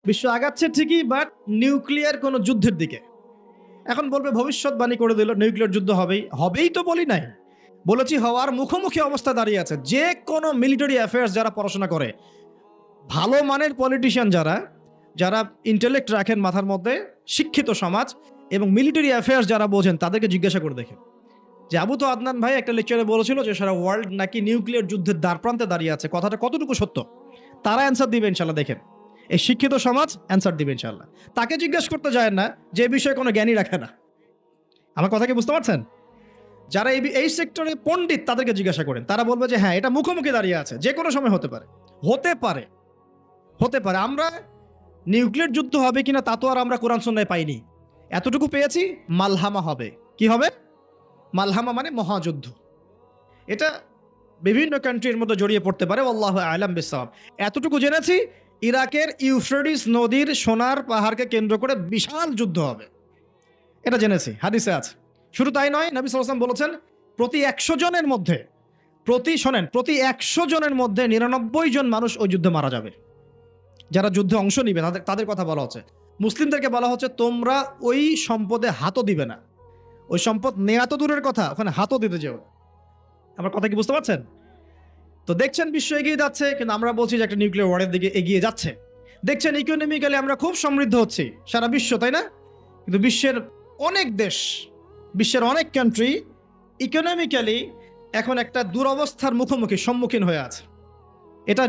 বিশ্ব আগাচ্ছে ঠিকই, বাট নিউক্লিয়ার কোনো যুদ্ধের দিকে। এখন বলবে ভবিষ্যৎবাণী করে দিল নিউক্লিয়ার যুদ্ধ হবেই, হবেই তো বলি নাই, বলেছি হওয়ার মুখোমুখি অবস্থা দাঁড়িয়ে আছে। যে কোনো মিলিটারি অ্যাফেয়ার্স যারা পড়াশোনা করে, ভালো মানের পলিটিশিয়ান যারা, যারা ইন্টেলেক্ট রাখেন মাথার মধ্যে, শিক্ষিত সমাজ এবং মিলিটারি অ্যাফেয়ার্স যারা বোঝেন, তাদেরকে জিজ্ঞাসা করে দেখেন যে আবু তো আদনান ভাই একটা লেকচারে বলেছিল যে সারা ওয়ার্ল্ড নাকি নিউক্লিয়ার যুদ্ধের দ্বারপ্রান্তে দাঁড়িয়ে আছে, কথাটা কতটুকু সত্য? তারা অ্যান্সার দিবে ইনশাল্লাহ। দেখেন, এই শিক্ষিত সমাজ অ্যান্সার দিবে ইনশাল্লাহ। তাকে জিজ্ঞেস করতে যায় না যে বিষয়ে কোনো জ্ঞানই রাখে না। আমার কথা কি বুঝতে পারছেন? যারা এই সেক্টরে পণ্ডিত তাদেরকে জিজ্ঞাসা করেন, তারা বলবে যে হ্যাঁ, এটা মুখোমুখি দাঁড়িয়ে আছে, যে কোনো সময় হতে পারে, হতে পারে, হতে পারে। আমরা নিউক্লিয়ার যুদ্ধ হবে কিনা তা তো আর আমরা কোরআন সুন্নাহয় পাইনি। এতটুকু পেয়েছি, মালহামা হবে। কি হবে? মালহামা মানে মহাযুদ্ধ। এটা বিভিন্ন কান্ট্রির মধ্যে জড়িয়ে পড়তে পারে, আল্লাহু আ'লাম বিসসাওয়াব। এতটুকু জেনেছি, ইরাকের ইউফ্রেটিস নদীর সোনার পাহাড়কে কেন্দ্র করে বিশাল যুদ্ধ হবে, এটা জেনেছি, হাদিসে আছে। শুধু তাই নয়, নবী সাল্লাল্লাহু আলাইহি ওয়াসাল্লাম বলেছেন প্রতি 100 জনের মধ্যে, প্রতি 100 জনের মধ্যে 99 জন মানুষ ওই যুদ্ধে মারা যাবে। যারা যুদ্ধে অংশ নিবে তাদের কথা বলা হচ্ছে। মুসলিমদেরকে বলা হচ্ছে তোমরা ওই সম্পদে হাতও দিবে না। ওই সম্পদ নেয়া তো দূরের কথা, ওখানে হাতও দিতে যেও না। আমার কথা কি বুঝতে পারছেন? তো দেখছেন বিশ্ব এগিয়ে যাচ্ছে, কিন্তু আমরা বলছি যে একটা নিউক্লিয়ার ওয়ারের দিকে এগিয়ে যাচ্ছে। দেখছেন ইকোনমিক্যালি আমরা খুব সমৃদ্ধ হচ্ছি, সারা বিশ্ব, তাই না? কিন্তু বিশ্বের অনেক দেশ, বিশ্বের অনেক কান্ট্রি ইকোনমিক্যালি এখন একটা দুরবস্থার সম্মুখীন হয়ে আছে। এটা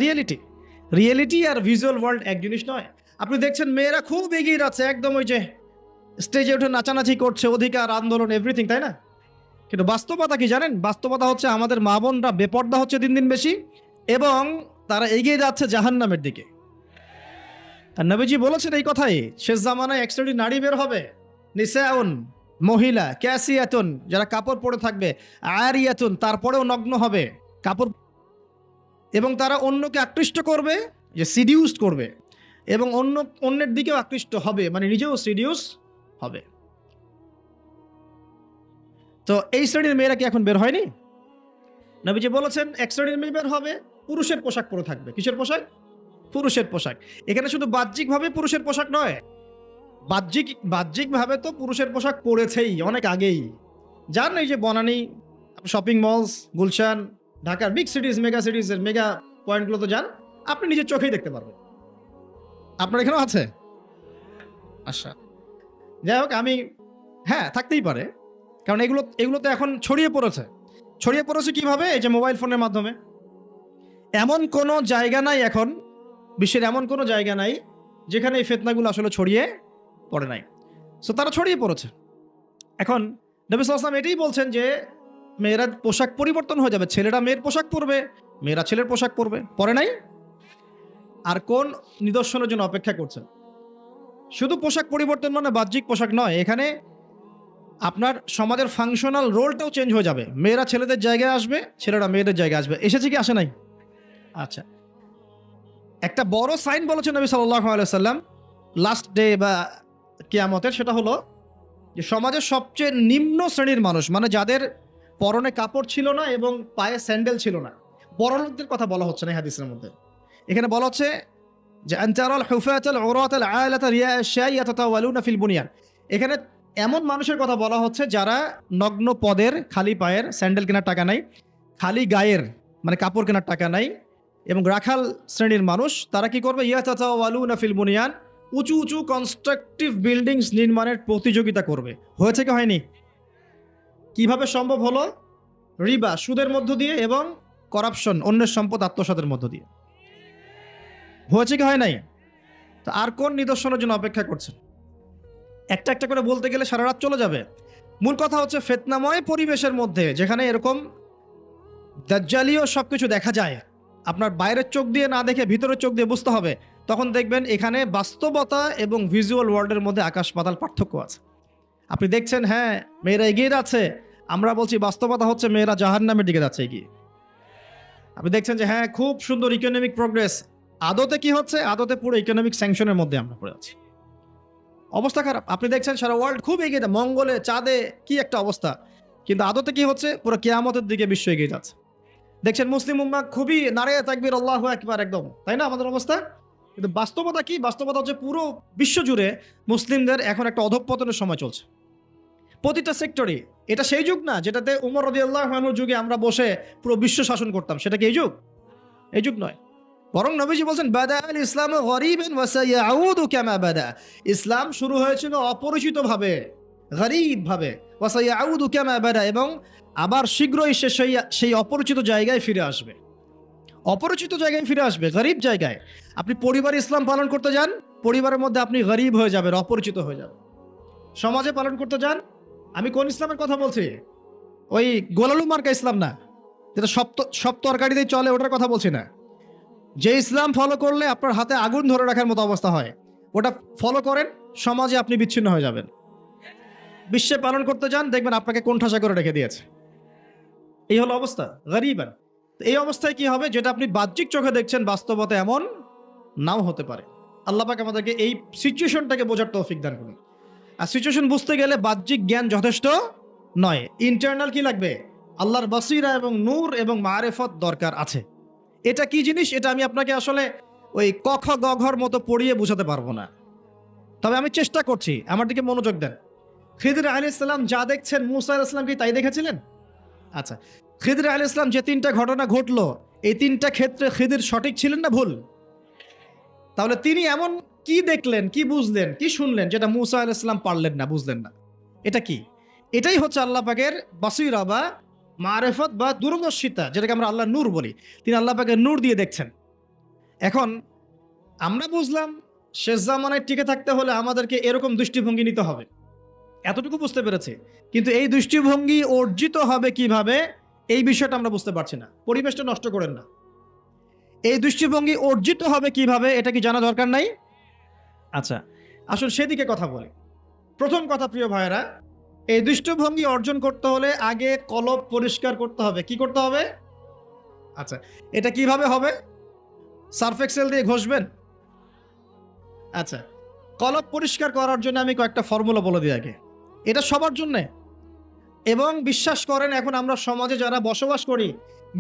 রিয়েলিটি আর ভিজুয়াল ওয়ার্ল্ড এক জিনিস নয়। আপনি দেখছেন মেয়েরা খুব এগিয়ে যাচ্ছে, একদম ওই যে স্টেজে উঠে নাচানাচি করছে, অধিকার আন্দোলন এভরিথিং, তাই না? কিন্তু বাস্তবতা কি জানেন? বাস্তবতা হচ্ছে আমাদের মা বোনরা বেপর্দা হচ্ছে দিন দিন বেশি, এবং তারা এগিয়ে যাচ্ছে জাহান্নামের দিকে। আর নবীজি বলেছেন এই কথাই, শেষ জামানায় এক শ্রেণীর নারী বের হবে, নিসাউন, মহিলা, ক্যাসিয়াতুন, যারা কাপড় পরে থাকবে, আরিয়াতুন, তারপরেও নগ্ন হবে কাপড়, এবং তারা অন্যকে আকৃষ্ট করবে, যে সিডিউসড করবে, এবং অন্যের দিকেও আকৃষ্ট হবে, মানে নিজেও সিডিউস হবে। তো এই শ্রেণীর মেয়েরা কি এখন বের হয়নি? নবীজি বলেছেন এক শ্রেণীর মেয়ে বের হবে, পুরুষের পোশাক পরে থাকবে। কিসের পোশাক? পুরুষের পোশাক। এখানে শুধু বাহ্যিকভাবে পুরুষের পোশাক নয়, বাহ্যিকভাবে তো পুরুষের পোশাক পরেছেই অনেক আগেই। যান এই যে বনানী শপিং মলস, গুলশান, ঢাকার বিগ সিটিজ, মেগা সিটিজের মেগা পয়েন্টগুলো তো যান, আপনি নিজের চোখেই দেখতে পারবেন। আপনার এখানেও আছে? আচ্ছা, যাই হোক, হ্যাঁ, থাকতেই পারে, কারণ এগুলো তো এখন ছড়িয়ে পড়েছে কিভাবে? এই যে মোবাইল ফোনের মাধ্যমে। এমন কোনো জায়গা নাই এখন, বিশ্বের এমন কোনো জায়গা নাই যেখানে এই ফিতনাগুলো আসলে ছড়িয়ে পড়ে নাই। সো তারা ছড়িয়ে পড়েছে। এখন নবী সাল্লাল্লাহু আলাইহি ওয়াসাল্লাম এটাই বলছেন যে মেয়েরা পোশাক পরিবর্তন হয়ে যাবে, ছেলেরা মেয়ের পোশাক পরবে, মেয়েরা ছেলের পোশাক পরবে। পরে নাই? আর কোন নিদর্শনের জন্য অপেক্ষা করছেন? শুধু পোশাক পরিবর্তন মানে বাহ্যিক পোশাক নয়, এখানে আপনার সমাজের ফাংশনাল রোলটাও চেঞ্জ হয়ে যাবে। মেয়েরা ছেলেদের জায়গায় আসবে, ছেলেরা মেয়েদের জায়গায় আসবে। এসেছে কি আসে নাই? আচ্ছা, একটা বড় সাইন বলেছেন নবী সাল্লাল্লাহু আলাইহি ওয়াসাল্লাম লাস্ট ডে বা কিয়ামতের, সেটা হলো যে সমাজের সবচেয়ে নিম্ন শ্রেণীর মানুষ, মানে যাদের পরনে কাপড় ছিল না এবং পায়ে স্যান্ডেল ছিল না, বড় লোকদের কথা বলা হচ্ছে না এই হাদিসের মধ্যে। এখানে বলা হচ্ছে যে আনতারাল হুফাতাল উরাতাল আলাতা রিয়া আশ-শাই ইয়াতাতাওয়ালুনা ফিল বুনিয়ান। এখানে এমন মানুষের কথা বলা হচ্ছে যারা নগ্ন পদের, খালি পায়ের, স্যান্ডেল কেনার টাকা নাই, খালি গায়ের মানে কাপড় কেনার টাকা নাই, এবং রাখাল শ্রেণীর মানুষ, তারা কি করবে? ইয়াতাতাওয়ালুনা ফিল বুনিয়ান, উঁচু উঁচু কনস্ট্রাকটিভ বিল্ডিংস নির্মাণের প্রতিযোগিতা করবে। হয়েছে কি হয়নি? কিভাবে সম্ভব হলো? রিবা, সুদের মধ্য দিয়ে, এবং করাপশন, অন্যের সম্পদ আত্মসাতের মধ্য দিয়ে। হয়েছে কি হয় নাই? তো আর কোন নিদর্শনের জন্য অপেক্ষা করছেন? একটা একটা করে বলতে গেলে সারা রাত চলে যাবে। মূল কথা হচ্ছে ফিতনাময় পরিবেশের মধ্যে, যেখানে এরকম দাজ্জালীয় সবকিছু দেখা যায়, আপনার বাইরের চোখ দিয়ে না দেখে ভিতরের চোখ দিয়ে বুঝতে হবে, তখন দেখবেন এখানে বাস্তবতা এবং ভিজুয়াল ওয়ার্ল্ডের মধ্যে আকাশ পাতাল পার্থক্য আছে। আপনি দেখছেন হ্যাঁ মেয়েরা এগিয়ে যাচ্ছে, আমরা বলছি বাস্তবতা হচ্ছে মেয়েরা জাহান্নামের দিকে যাচ্ছে এগিয়ে। আপনি দেখছেন যে হ্যাঁ খুব সুন্দর ইকোনমিক প্রোগ্রেস, আদতে কি হচ্ছে? আদতে পুরো ইকোনমিক স্যাংশনের মধ্যে আমরা পড়ে আছি, অবস্থা খারাপ। আপনি দেখছেন সারা ওয়ার্ল্ড খুব এগিয়ে যায়, মঙ্গলে, চাঁদে, কি একটা অবস্থা, কিন্তু আদতে কি হচ্ছে? পুরো কিয়ামতের দিকে বিশ্ব এগিয়ে যাচ্ছে। দেখছেন মুসলিম উম্মাহ খুবই নারে তাকবীর, আল্লাহু আকবার, একদম, তাই না আমাদের অবস্থা? কিন্তু বাস্তবতা কি? বাস্তবতা হচ্ছে পুরো বিশ্ব জুড়ে মুসলিমদের এখন একটা অধঃপতনের সময় চলছে প্রতিটা সেক্টরে। এটা সেই যুগ না যেটাতে উমর রাদিয়াল্লাহু আনহুর যুগে আমরা বসে পুরো বিশ্ব শাসন করতাম, সেটা কি এই যুগ? এই যুগ নয়। বরং নবীজি বলছেন বাদা আল ইসলাম গরিবান ওয়া সায়াউদু কামা বাদা। ইসলাম শুরু হয়েছিল অপরিচিত ভাবে, গরিব ভাবে, ওয়া সায়াউদু কামা বাদা, এবং আবার শীঘ্রই সে সেই অপরিচিত জায়গায় ফিরে আসবে। অপরিচিত জায়গায় ফিরে আসবে, গরিব জায়গায়। আপনি পরিবারে ইসলাম পালন করতে যান, পরিবারের মধ্যে আপনি গরিব হয়ে যাবেন, অপরিচিত হয়ে যাবেন। সমাজে পালন করতে যান, আমি কোন ইসলামের কথা বলছি? ওই গোলালু মার্কা ইসলাম না, যেটা সব তরকারিতেই চলে, ওটার কথা বলছি না। যে ইসলাম ফলো করলে আপনার হাতে আগুন ধরে রাখার মতো অবস্থা হয়, ওটা ফলো করেন, সমাজে আপনি বিচ্ছিন্ন হয়ে যাবেন। বিশ্বে পালন করতে যান, দেখবেন আপনাকে কোণঠাসা করে রেখে দিয়েছে। এই হলো অবস্থা, গরিবান। এই অবস্থায় কি হবে? যেটা আপনি বাহ্যিক চোখে দেখছেন, বাস্তবতা এমন নাও হতে পারে। আল্লাহ পাক আমাদেরকে এই সিচুয়েশনটাকে বোঝার তৌফিক দান করুন। আর সিচুয়েশন বুঝতে গেলে বাহ্যিক জ্ঞান যথেষ্ট নয়, ইন্টারনাল কি লাগবে? আল্লাহর বসিরা এবং নূর এবং মারেফত দরকার আছে। এটা কি জিনিস? এটা আমি আপনাকে আসলে ওই ক খ গ ঘর মতো পড়িয়ে বোঝাতে পারবো না, তবে আমি চেষ্টা করছি। আমার দিকে মনোযোগ দেন। খিদির আলাইহিস সালাম যা দেখছেন, মুসা আলাইহিস সালাম কি তাই দেখেছিলেন? আচ্ছা, খিদির আলাইহিস সালাম যে তিনটা ঘটনা ঘটলো, এই তিনটা ক্ষেত্রে খিদির সঠিক ছিলেন না ভুল? তাহলে তিনি এমন কি দেখলেন, কি বুঝলেন, কি শুনলেন যেটা মুসা আলাইহিস সালাম পারলেন না, বুঝলেন না? এটা কি? এটাই হচ্ছে আল্লাহ পাকের বাসিরা বা মারেফত বা দূরদর্শিতা, যেটাকে আমরা আল্লাহ নূর বলি। তিনি আল্লাহ পাকের নূর দিয়ে দেখছেন। এখন আমরা বুঝলাম শেষ জামানায় টিকে থাকতে হলে আমাদেরকে এরকম দৃষ্টিভঙ্গি নিতে হবে, এতটুকু বুঝতে পেরেছি। কিন্তু এই দৃষ্টিভঙ্গি অর্জিত হবে কিভাবে, এই বিষয়টা আমরা বুঝতে পারছি না। পরিবেশটা নষ্ট করেন না। এই দৃষ্টিভঙ্গি অর্জিত হবে কিভাবে, এটা কি জানা দরকার নাই? আচ্ছা, আসলে সেদিকে কথা বলি। প্রথম কথা, প্রিয় ভাইয়েরা, এই দৃষ্টিভঙ্গি অর্জন করতে হলে আগে কলব পরিষ্কার করতে হবে। কি করতে হবে? আচ্ছা, এটা কিভাবে হবে? সার্ফ এক্সেল দিয়ে ঘষবেন? আচ্ছা, কলব পরিষ্কার করার জন্য আমি কয়েকটা ফর্মুলা বলে দিই আগে। এটা সবার জন্যে। এবং বিশ্বাস করেন, এখন আমরা সমাজে যারা বসবাস করি,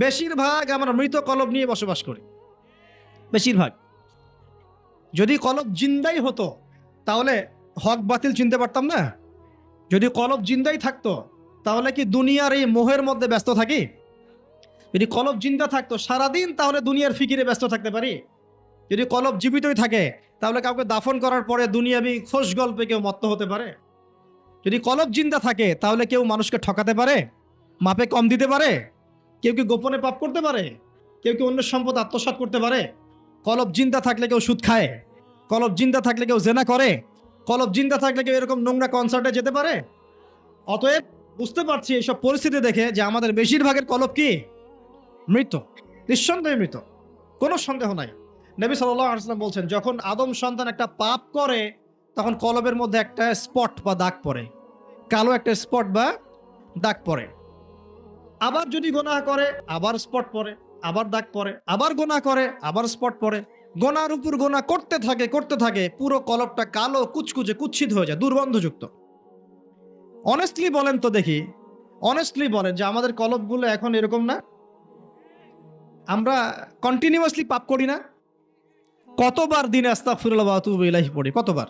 বেশিরভাগ আমরা মৃত কলব নিয়ে বসবাস করি, বেশিরভাগ। যদি কলব জিন্দাই হতো তাহলে হক বাতিল চিনতে পারতাম না। যদি কলব জিন্দাই থাকতো তাহলে কি দুনিয়ার এই মোহের মধ্যে ব্যস্ত থাকি? যদি কলব জিন্দা থাকতো সারাদিন, তাহলে দুনিয়ার ফিকিরে ব্যস্ত থাকতে পারি। যদি কলব জীবিতই থাকে তাহলে কাউকে দাফন করার পরে দুনিয়াবি খোশ গল্পে কেউ মত্ত হতে পারে? যদি কলব জিন্দা থাকে তাহলে কেউ মানুষকে ঠকাতে পারে, মাপে কম দিতে পারে, কেউ কি গোপনে পাপ করতে পারে, কেউ কি অন্যের সম্পদ আত্মসাৎ করতে পারে? কলব জিন্দা থাকলে কেউ সুদ খায়, কলব জিন্দা থাকলে কেউ জেনা করে, কলব জিন্দা থাকলে কেউ এরকম নোংরা কনসার্টে যেতে পারে? অতএব বুঝতে পারছি এইসব পরিস্থিতি দেখে যে আমাদের বেশিরভাগের কলব কি? মৃত, নিঃসন্দেহে মৃত, কোনো সন্দেহ নাই। নবী সাল্লাল্লাহু আলাইহি ওয়াসাল্লাম বলছেন, যখন আদম সন্তান একটা পাপ করে তখন কলবের মধ্যে একটা স্পট বা দাগ পড়ে, কালো একটা স্পট বা দাগ পড়ে। আবার যদি গুনাহ করে আবার স্পট পড়ে, আবার দাগ পড়ে, আবার গুনাহ করে আবার স্পট পড়ে। গোনার উপর গোনা করতে থাকে করতে থাকে, পুরো কলবটা কালো কুচকুচে কুচ্ছিত হয়ে যায়, দুর্গন্ধযুক্ত। অনেস্টলি বলেন তো দেখি, অনেস্টলি বলেন যে আমাদের কলবগুলো এখন এরকম না? আমরা কন্টিনিউয়াসলি পাপ করি না? কতবার দিনে আস্তাগফিরুল্লাহ ওয়া আতুবু ইলাইহি পড়ি, কতবার?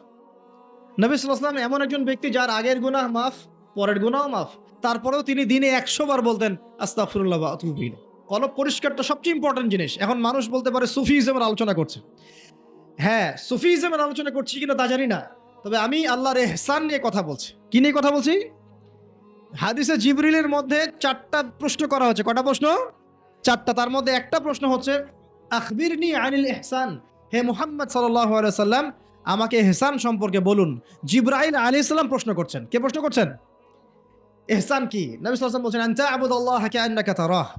নবী সাল্লাল্লাহু আলাইহি ওয়াসাল্লাম এমন একজন ব্যক্তি যার আগের গুনাহ মাফ, পরের গুনাহও মাফ, তারপরেও তিনি দিনে 100 বার বলতেন আস্তাগফিরুল্লাহ ওয়া আতুবু ইলাইহি। কলব পরিষ্কারটা সবচেয়ে ইম্পর্টেন্ট জিনিস। এখন মানুষ বলতে পারে সুফিজমের আলোচনা করছে। হ্যাঁ, সুফিজমের আলোচনা করছি কিনা তা জানি না, তবে আমি আল্লাহর ইহসান নিয়ে কথা বলছি। কি নিয়ে কথা বলছি? হাদিসে জিবরিলের মধ্যে 4টা প্রশ্ন করা হচ্ছে। কটা প্রশ্ন? 4টা। তার মধ্যে একটা প্রশ্ন হচ্ছে আখবিরনি আনিল ইহসান, হে মুহাম্মদ সাল্লাল্লাহু আলাইহি ওয়াসাল্লাম আমাকে ইহসান সম্পর্কে বলুন। জিবরাইল আলাইহিস সালাম প্রশ্ন করছেন। কে প্রশ্ন করছেন? ইহসান কি? নবী সাল্লাল্লাহু আলাইহি ওয়াসাল্লাম বলছেন আনতা আবুদাল্লাহ কাআন্নাকা তারাহ,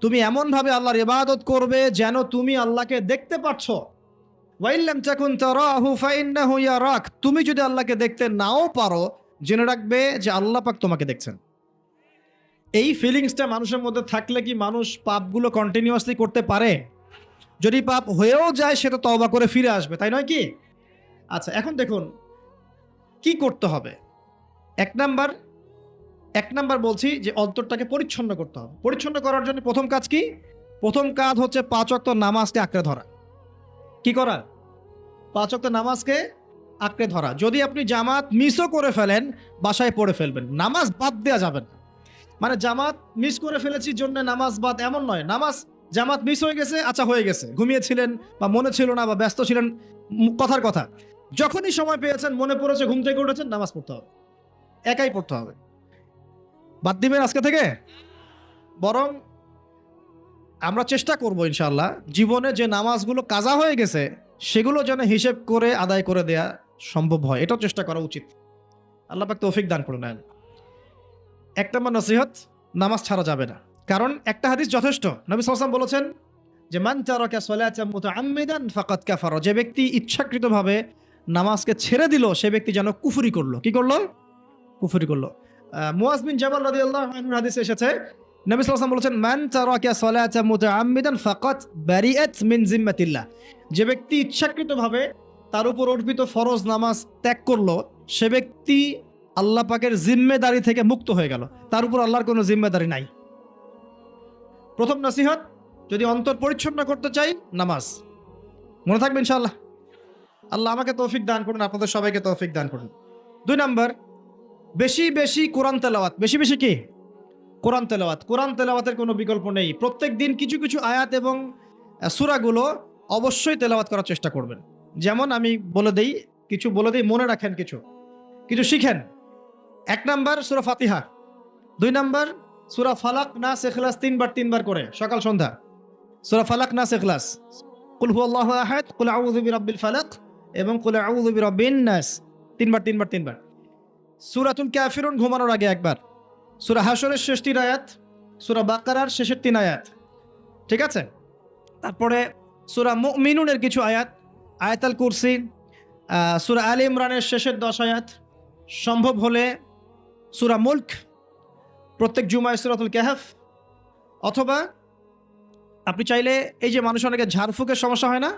তুমি এমন ভাবে আল্লাহর ইবাদত করবে যেন তুমি আল্লাহকে দেখতে পাচ্ছ। ওয়া ইল্লাম তাকুন তারাহু ফাইন্নাহু ইয়ারাক, তুমি যদি আল্লাহকে দেখতে নাও পারো, জেনে রাখবে যে আল্লাহ পাক তোমাকে দেখছেন। এই ফিলিংসটা মানুষের মধ্যে থাকলে কি মানুষ পাপগুলো কন্টিনিউয়াসলি করতে পারে? যদি পাপ হয়েও যায় সেটা তওবা করে ফিরে আসবে, তাই নয় কি? আচ্ছা, এখন দেখুন কি করতে হবে। এক নাম্বার বলছি যে অন্তরটাকে পরিচ্ছন্ন করতে হবে। পরিচ্ছন্ন করার জন্য প্রথম কাজ কি? প্রথম কাজ হচ্ছে 5 ওয়াক্ত নামাজকে আঁকড়ে ধরা। কি করা? 5 ওয়াক্ত নামাজকে আঁকড়ে ধরা। যদি আপনি জামাত মিসও করে ফেলেন, বাসায় পড়ে ফেলবেন, নামাজ বাদ দেওয়া যাবে না। মানে জামাত মিস করে ফেলেছি জন্য নামাজ বাদ, এমন নয়। নামাজ জামাত মিস হয়ে গেছে, আচ্ছা হয়ে গেছে, ঘুমিয়েছিলেন বা মনে ছিল না বা ব্যস্ত ছিলেন, কথার কথা, যখনই সময় পেয়েছেন, মনে পড়েছে, ঘুম থেকে উঠেছেন, নামাজ পড়তে হবে, একাই পড়তে হবে। বাদ দিবেন আজকে থেকে? বরং আমরা চেষ্টা করব ইনশাআল্লাহ জীবনে যে নামাজগুলো কাজা হয়ে গেছে সেগুলো যেন হিসেব করে আদায় করে দেয়া সম্ভব হয়, এটাও চেষ্টা করা উচিত। আল্লাহ পাক তৌফিক দান করুন। এক নম্বর নসিহত, নামাজ ছাড়া যাবে না। কারণ একটা হাদিস যথেষ্ট। নবী সাল্লাল্লাহু আলাইহি ওয়াসাল্লাম বলেছেন যে মান তারাকা সালাতান মুতাআম্মিদান ফাকাদ কাফারা, যে ব্যক্তি ইচ্ছাকৃতভাবে নামাজকে ছেড়ে দিল সে ব্যক্তি যেন কুফরি করলো। কি করলো? কুফরি করলো। মুআজ বিন জাবাল রাদিয়াল্লাহু আনহুর হাদিসে এসেছে, নবী সাল্লাল্লাহু আলাইহি ওয়াসাল্লাম বলেছেন মান তারাকা সালাতান মুতাআম্মিদান ফাকাদ বারিআত মিন জিম্মাতিল্লাহ, যে ব্যক্তি ইচ্ছাকৃতভাবে তার উপর অর্পিত ফরজ নামাজ ত্যাগ করলো সে ব্যক্তি আল্লাহ পাকের জিম্মেদারি থেকে মুক্ত হয়ে গেল, তার উপর আল্লাহর কোনো জিম্মেদারি নাই। প্রথম নসিহত, যদি অন্তর পরিচ্ছন্ন করতে চাই, নামাজ। মনে থাকবে ইনশাআল্লাহ। আল্লাহ আমাকে তৌফিক দান করুন, আপনাদের সবাইকে তৌফিক দান করুন। 2 নম্বর, বেশি বেশি কোরআন তেলাওয়াত। বেশি বেশি কি? কোরআন তেলাওয়াত। কোরআন তেলাওয়াতের কোনো বিকল্প নেই। প্রত্যেক দিন কিছু কিছু আয়াত এবং সূরাগুলো অবশ্যই তেলাওয়াত করার চেষ্টা করবেন। যেমন আমি বলে দেই, কিছু বলে দিই, মনে রাখেন, কিছু কিছু শিখেন। 1 নম্বর সূরা ফাতিহা, 2 নম্বর সূরা ফালাক নাস ইখলাস 3 বার করে সকাল সন্ধ্যা। সূরা ফালাক নাস ইখলাস, কুল হুয়াল্লাহু আহাদ, কুল আউযু বিরাব্বিল ফালাক এবং কুল আউযু বিরাব্বিন নাস, 3 বার। সূরাতুল কাফিরুন ঘুমানোর আগে একবার, সূরা হাশরের শেষ 3 আয়াত, সূরা বাকারার শেষের 3 আয়াত, ঠিক আছে? তারপরে সূরা মুমিনুনের কিছু আয়াত, আয়াতুল কুরসি, সূরা আলে ইমরানের শেষের 10 আয়াত, সম্ভব হলে সূরা মুলক, প্রত্যেক জুমায় সূরাতুল কাহফ, অথবা আপনি চাইলে এই যে মানুষ অনেকে ঝাড়ফুঁকের সমস্যা হয় না,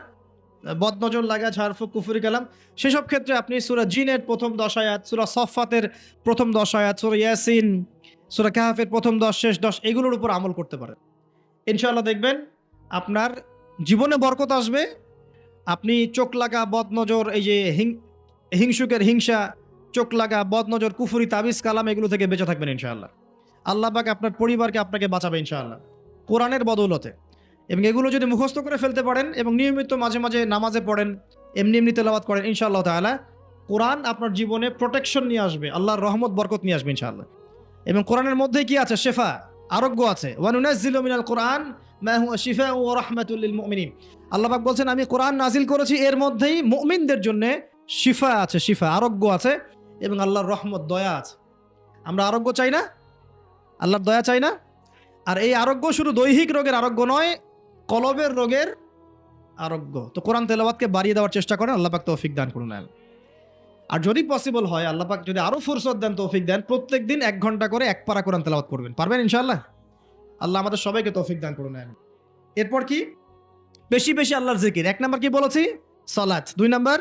বদনজর লাগা, ঝাড়ফুঁক, কুফরি কালাম, সেসব ক্ষেত্রে আপনি সূরা জিনের প্রথম 10 আয়াত, সূরা সফফাতের প্রথম 10 আয়াত, সূরা ইয়াসিন, সূরা কাহফের প্রথম 10 শেষ 10, এগুলোর উপর আমল করতে পারেন। ইনশাআল্লাহ দেখবেন আপনার জীবনে বরকত আসবে। আপনি চোখ লাগা, বদনজর, এই যে হিংসুকের হিংসা, চোখ লাগা, বদনজর, কুফরি, তাবিজ, কালাম, এগুলো থেকে বেঁচে থাকবেন ইনশাআল্লাহ। আল্লাহ পাক আপনার পরিবারকে, আপনাকে বাঁচাবে ইনশাআল্লাহ কোরআনের বদৌলতে। এবং এগুলো যদি মুখস্থ করে ফেলতে পারেন এবং নিয়মিত মাঝে মাঝে নামাজে পড়েন, এমনি তেলাওয়াত করেন, ইনশাআল্লাহ তাআলা কোরআন আপনার জীবনে প্রোটেকশন নিয়ে আসবে, আল্লাহর রহমত বরকত নিয়ে আসবে ইনশাআল্লাহ। এবং কোরআনের মধ্যে কি আছে? শেফা, আরোগ্য আছে। ওয়া নুনাজ্জিলু মিনাল কোরআন মা হুয়া শিফাউ ওয়া রাহমাতুল লিল মুমিনিন। আল্লাহ পাক বলছেন আমি কোরআন নাজিল করেছি, এর মধ্যেই মুমিনদের জন্য শিফা আছে, শিফা, আরোগ্য আছে, এবং আল্লাহর রহমত, দয়া আছে। আমরা আরোগ্য চাই না? আল্লাহর দয়া চাই না? আর এই আরোগ্য শুধু দৈহিক রোগের আরোগ্য নয়, কলবের রোগের আরোগ্য। তো কোরআন তেলাওয়াতকে বাড়িয়ে দেওয়ার চেষ্টা করেন, আল্লাহ পাক তৌফিক দান করুন। আর যদি পসিবল হয়, আল্লাহ পাক যদি আরো ফুরসত দেন, তৌফিক দেন, প্রত্যেক দিন 1 ঘন্টা করে 1 পারা কোরআন তেলাওয়াত করবেন। পারবেন ইনশাআল্লাহ? আল্লাহ আমাদের সবাইকে তৌফিক দান করুন। এরপর কি? বেশি বেশি আল্লাহর জিকির। 1 নম্বর কি বলেছি? সালাত। 2 নম্বর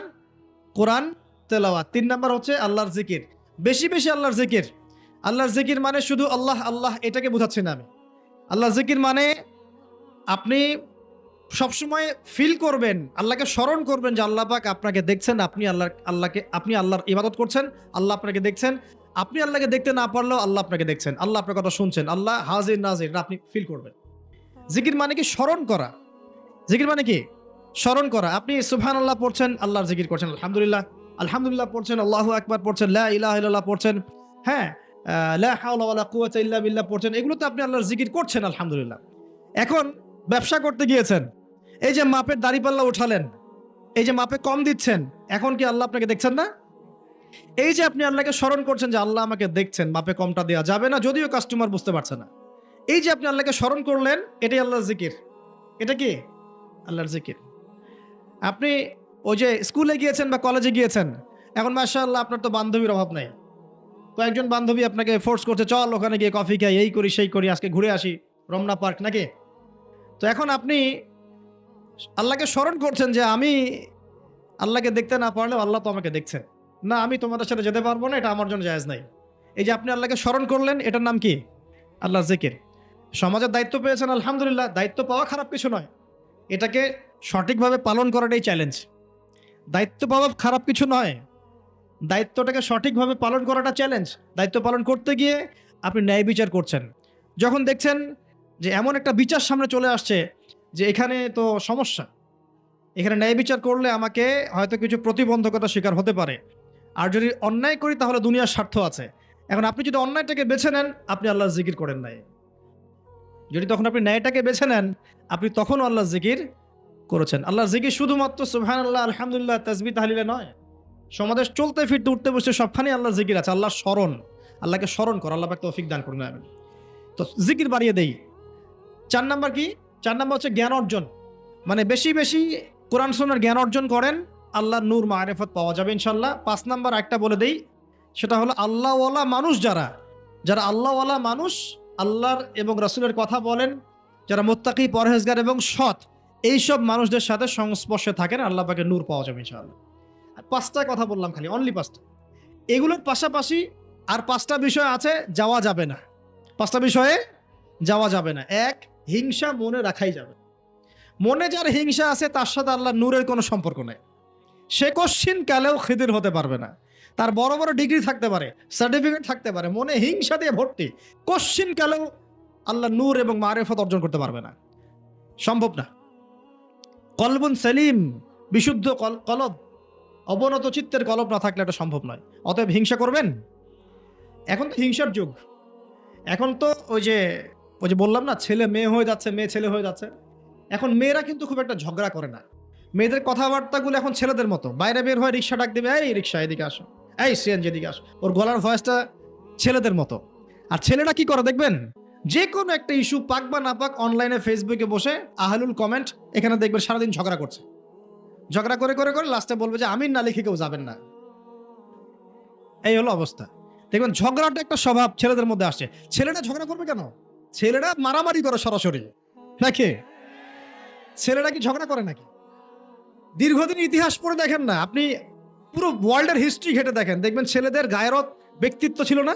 কোরআন তেলাওয়াত। 3 নম্বর হচ্ছে আল্লাহর জিকির। বেশি বেশি আল্লাহর জিকির। আল্লাহর জিকির মানে শুধু আল্লাহ আল্লাহ এটাকে বোঝাচ্ছি না আমি। আল্লাহর জিকির মানে আপনি সবসময় ফিল করবেন, আল্লাহকে স্মরণ করবেন যে আল্লাহ পাক আপনাকে দেখছেন, আপনি আল্লাহর ইবাদত করছেন, আল্লাহ আপনাকে দেখছেন। আপনি আল্লাহকে দেখতে না পারলেও আল্লাহ আপনাকে দেখছেন, আল্লাহ আপনার কথা শুনছেন, আল্লাহ হাজির নাজির, আপনি ফিল করবেন। জিকির মানে কি? স্মরণ করা। জিকির মানে কি? স্মরণ করা। আপনি সুবহানাল্লাহ পড়ছেন, আল্লাহর জিকির করছেন, আলহামদুলিল্লাহ পড়ছেন, আল্লাহু আকবার পড়ছেন, লা ইলাহা ইল্লাল্লাহ পড়ছেন, হ্যাঁ, লা হাওলা ওয়ালা কুওয়াতা ইল্লা বিল্লাহ পড়ছেন, এগুলো তো আপনি আল্লাহর জিকির করছেন, আলহামদুলিল্লাহ। এখন ব্যবসা করতে গিয়েছেন, এই যে মাপের দাড়িপাল্লা উঠালেন, এই যে মাপে কম দিচ্ছেন, এখন কি আল্লাহ আপনাকে দেখছেন না? এই যে আপনি আল্লাহকে স্মরণ করছেন যে আল্লাহ আমাকে দেখছেন, মাপে কমটা দেওয়া যাবে না, যদিও কাস্টমার বুঝতে পারছে না। এই যে আপনি আল্লাহকে স্মরণ করলেন, এটাই আল্লাহর জিকির। এটা কি? আল্লাহর জিকির। আপনি ওই যে স্কুলে গিয়েছেন বা কলেজে গিয়েছেন, এখন মাশাআল্লাহ আপনার তো বান্ধবীর অভাব নাই, কয়েকজন বান্ধবী আপনাকে ফোর্স করছে, চল ওখানে গিয়ে কফি খাই, এই করি সেই করি, আজকে ঘুরে আসি রমনা পার্ক, নাকি? তো এখন আপনি আল্লাহকে স্মরণ করছেন যে আমি আল্লাহকে দেখতে না পারলেও আল্লাহ তো আমাকে দেখছেন, না আমি তোমাদের সাথে যেতে পারবো না, এটা আমার জন্য জায়েজ নাই। এই যে আপনি আল্লাহকে স্মরণ করলেন, এটার নাম কি? আল্লাহর জিকির। সমাজের দায়িত্ব পেয়েছেন, আলহামদুলিল্লাহ, দায়িত্ব পাওয়া খারাপ কিছু নয়, এটাকে সঠিকভাবে পালন করাটাই চ্যালেঞ্জ। দায়িত্ব পাওয়া খারাপ কিছু নয়, দায়িত্বটাকে সঠিকভাবে পালন করাটা চ্যালেঞ্জ। দায়িত্ব পালন করতে গিয়ে আপনি ন্যায় বিচার করছেন, যখন দেখছেন যে এমন একটা বিচার সামনে চলে আসছে যে এখানে তো সমস্যা, এখানে ন্যায় বিচার করলে আমাকে হয়তো কিছু প্রতিবন্ধকতা শিকার হতে পারে, আর যদি অন্যায় করি তাহলে দুনিয়ার স্বার্থ আছে। এখন আপনি যদি অন্যায়টাকে বেছে নেন, আপনি আল্লাহর জিকির করেন নাই। যদি তখন আপনি ন্যায়টাকে বেছে নেন, আপনি তখনও আল্লাহর জিকির করেছেন। আল্লাহর জিকির শুধুমাত্র সুবহানাল্লাহ, আলহামদুলিল্লাহ, তাসবিহ, তাহলিলে নয়। সমাজের চলতে ফিরতে উঠতে বসতে সবখানে আল্লাহর জিকির আছে। আল্লাহর স্মরণ, আল্লাহকে স্মরণ কর। আল্লাহ পাক তৌফিক দান করুন, আমিন। তো জিকির বাড়িয়ে দেই। 4 নাম্বার কি? 4 নাম্বার হচ্ছে জ্ঞান অর্জন। মানে বেশি বেশি কোরআন সুন্নাহর জ্ঞান অর্জন করেন, আল্লাহর নূর মারিফত পাওয়া যাবে ইনশাআল্লাহ। 5 নাম্বার একটা বলে দেই, সেটা হলো আল্লাহওয়ালা মানুষ যারা, যারা আল্লাহওয়ালা মানুষ, আল্লাহর এবং রাসূলের কথা বলেন, যারা মুত্তাকি, পরহেজগার এবং সৎ, এইসব মানুষদের সাথে সংস্পর্শে থাকেন, আল্লাহ পাকের নূর পাওয়া যাবে ইনশাআল্লাহ। আর 5টা কথা বললাম, খালি অনলি 5টা। এগুলোর পাশাপাশি আর 5টা বিষয় আছে, যাওয়া যাবে না। 5টা বিষয়ে যাওয়া যাবে না। 1, হিংসা মনে রাখাই যাবে। মনে যার হিংসা আছে তার সাথে আল্লাহর নূরের কোনো সম্পর্ক নেই। সে কোশ্চিন কালেও খিদির হতে পারবে না। তার বড় বড় ডিগ্রি থাকতে পারে, সার্টিফিকেট থাকতে পারে, মনে হিংসা দিয়ে ভর্তি, কোশ্চিন কালেও আল্লাহর নূর এবং মারিফত অর্জন করতে পারবে না, সম্ভব না। কলবুন সেলিম, বিশুদ্ধ কলব, অবনত চিত্তের কলব না থাকলে এটা সম্ভব নয়। অতএব হিংসা করবেন। এখন তো হিংসার যুগ। এখন তো ওই যে বললাম না, ছেলে মেয়ে হয়ে যাচ্ছে, মেয়ে ছেলে হয়ে যাচ্ছে। এখন মেয়েরা কিন্তু খুব একটা ঝগড়া করে না। মেয়েদের কথাবার্তাগুলো এখন ছেলেদের মতো। বাইরে বের হয়ে রিক্সা ডাক দেবে, এই রিক্সা এদিকে আসো, এই সিএনজি এদিকে আসো। ওর গলার ভয়েসটা ছেলেদের মতো। আর ছেলেরা কি করে দেখবেন, যে কোনো একটা ইস্যু পাক বা না পাক, অনলাইনে ফেসবুকে বসে আহলুল কমেন্ট, এখানে দেখবেন সারাদিন ঝগড়া করছে। ঝগড়া করে করে করে লাস্টে বলবে যে আমিন না লিখে কেউ যাবেন না। এই হলো অবস্থা। দেখবেন ঝগড়াটা একটা স্বভাব ছেলেদের মধ্যে আসছে। ছেলেটা ঝগড়া করবে কেন? ছেলেরা মারামারি করে সরাসরি নাকি? ছেলেরা কি ঝগড়া করে নাকি? দীর্ঘদিন ইতিহাস পড়ে দেখেন না আপনি, পুরো ওয়ার্ল্ডের হিস্ট্রি ঘেটে দেখেন, দেখবেন ছেলেদের গায়রত, ব্যক্তিত্ব ছিল না?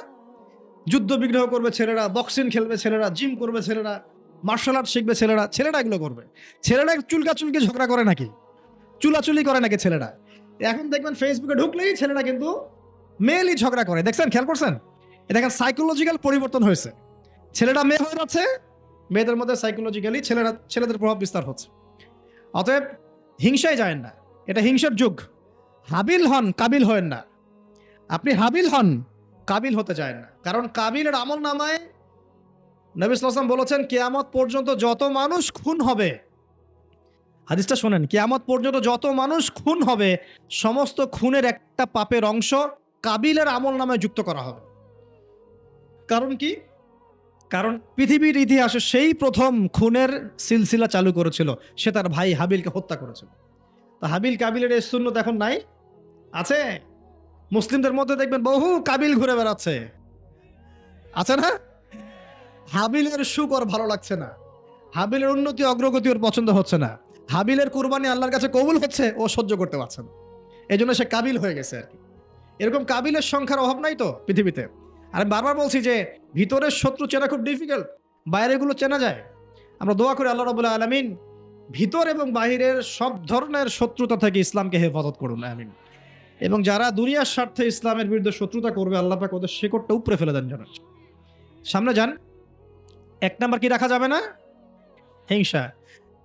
যুদ্ধ বিগ্রহ করবে ছেলেরা, বক্সিং খেলবে ছেলেরা, জিম করবে ছেলেরা, মার্শাল আর্ট শিখবে ছেলেরা। ছেলেরা এগুলো করবে। ছেলেরা চুলকি ঝগড়া করে নাকি? চুলাচুলি করে নাকি ছেলেরা? এখন দেখবেন ফেসবুকে ঢুকলেই ছেলেরা কিন্তু মেয়েলি ঝগড়া করে। দেখছেন, খেয়াল করছেন? এ দেখেন সাইকোলজিক্যাল পরিবর্তন হয়েছে। ছেলেরা মেয়ে হয়ে যাচ্ছে, মেয়েদের মধ্যে সাইকোলজিক্যালি ছেলেদের প্রভাব বিস্তার হচ্ছে। অতএব হিংসায় যায় না, এটা হিংসার যুগ। হাবিল হন, কাবিল হয়েন না। আপনি হাবিল হন, কাবিল হতে চায় না। কারণ কাবিলের আমল নামায় নবী সাল্লাল্লাহু আলাইহি ওয়াসাল্লাম বলেছেন, কিয়ামত পর্যন্ত যত মানুষ খুন হবে, হাদিসটা শোনেন, কিয়ামত পর্যন্ত যত মানুষ খুন হবে, সমস্ত খুনের একটা পাপের অংশ কাবিলের আমল নামায় যুক্ত করা হবে। কারণ কি? কারণ পৃথিবীর ইতিহাসে সেই প্রথম খুনের সিলসিলা চালু করেছিল, সে তার ভাই হাবিলকে হত্যা করেছিল। তা হাবিল কাবিলের এই সুন্নত এখন নাই? আছে। মুসলিমদের মধ্যে দেখবেন বহু কাবিল ঘুরে বেড়াচ্ছে, আছে না? হাবিলের সুখ ওর ভালো লাগছে না, হাবিলের উন্নতি অগ্রগতি ওর পছন্দ হচ্ছে না, হাবিলের কুরবানি আল্লাহর কাছে কবুল হচ্ছে, ও সহ্য করতে পারছে না। এই জন্য সে কাবিল হয়ে গেছে আর কি। এরকম কাবিলের সংখ্যার অভাব নাই তো পৃথিবীতে। আর আমি বারবার বলছি যে ভিতরের শত্রু চেনা খুব ডিফিকাল্ট, বাইরেগুলো চেনা যায়। আমরা দোয়া করি আল্লাহ রাব্বুল আলামিন ভিতর এবং বাহিরের সব ধরনের শত্রুতা থেকে ইসলামকে হেফাজত করুন, আমিন। এবং যারা দুনিয়ার স্বার্থে ইসলামের বিরুদ্ধে শত্রুতা করবে, আল্লাহ পাক ওদের শেকড়টা উপরে ফেলে দেন যেন। সামনে যান। 1 নাম্বার কি রাখা যাবে না? হিংসা।